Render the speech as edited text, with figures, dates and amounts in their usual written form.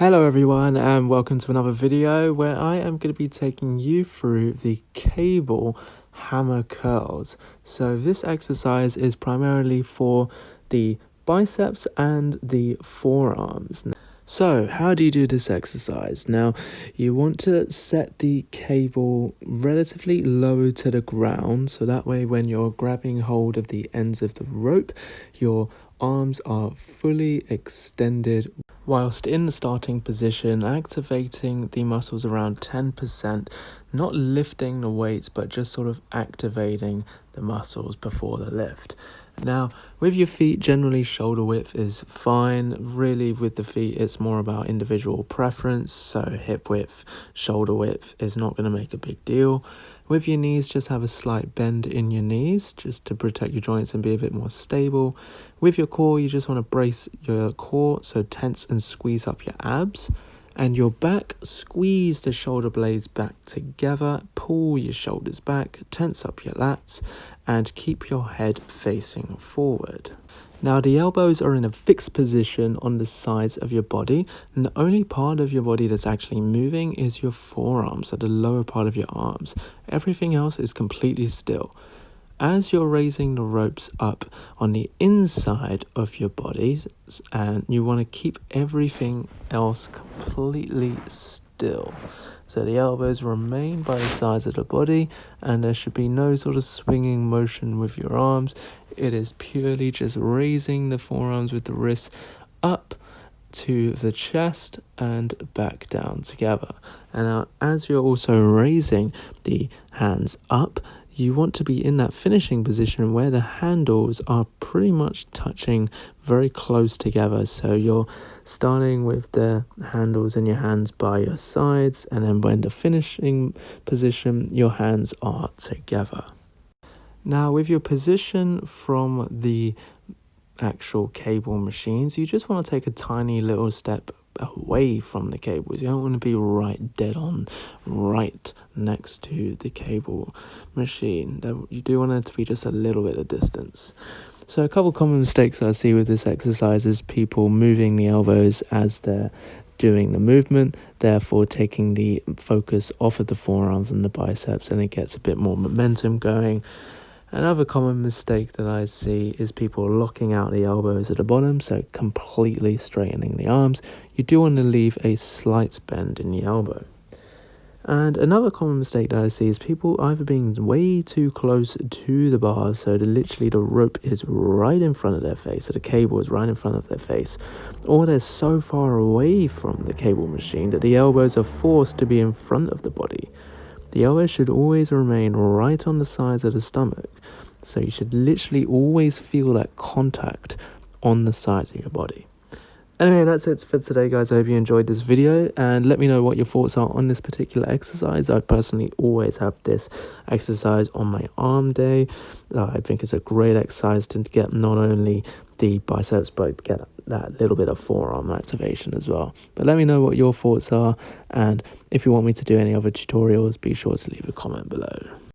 Hello everyone and welcome to another video where I am going to be taking you through the cable hammer curls. So this exercise is primarily for the biceps and the forearms. So how do you do this exercise? Now you want to set the cable relatively low to the ground, so that way when you're grabbing hold of the ends of the rope, your arms are fully extended whilst in the starting position, activating the muscles around 10%, not lifting the weights but just sort of activating the muscles before the lift. Now with your feet, generally shoulder width is fine. Really with the feet it's more about individual preference, so hip width, shoulder width is not going to make a big deal. With your knees, just have a slight bend in your knees just to protect your joints and be a bit more stable. With your core, you just want to brace your core, so tense and squeeze up your abs. And your back, squeeze the shoulder blades back together, pull your shoulders back, tense up your lats, and keep your head facing forward. Now the elbows are in a fixed position on the sides of your body, and the only part of your body that's actually moving is your forearms, so the lower part of your arms. Everything else is completely still. As you're raising the ropes up on the inside of your bodies, and you want to keep everything else completely still. So the elbows remain by the sides of the body, and there should be no sort of swinging motion with your arms. It is purely just raising the forearms with the wrists up to the chest and back down together. And now as you're also raising the hands up, you want to be in that finishing position where the handles are pretty much touching very close together. So you're starting with the handles in your hands by your sides, and then when the finishing position, your hands are together. Now with your position from the actual cable machines, you just want to take a tiny little step away from the cables. You don't want to be right dead on right next to the cable machine. You do want it to be just a little bit of distance. So a couple common mistakes I see with this exercise is people moving the elbows as they're doing the movement, therefore taking the focus off of the forearms and the biceps, and it gets a bit more momentum going. Another common mistake that I see is people locking out the elbows at the bottom, so completely straightening the arms. You do want to leave a slight bend in the elbow. And another common mistake that I see is people either being way too close to the bar, so literally the rope is right in front of their face, so the cable is right in front of their face, or they're so far away from the cable machine that the elbows are forced to be in front of the body. The elbows should always remain right on the sides of the stomach, so you should literally always feel that contact on the sides of your body. Anyway, that's it for today, guys. I hope you enjoyed this video, and let me know what your thoughts are on this particular exercise. I personally always have this exercise on my arm day. I think it's a great exercise to get not only the biceps but get that little bit of forearm activation as well. But let me know what your thoughts are, and if you want me to do any other tutorials, be sure to leave a comment below.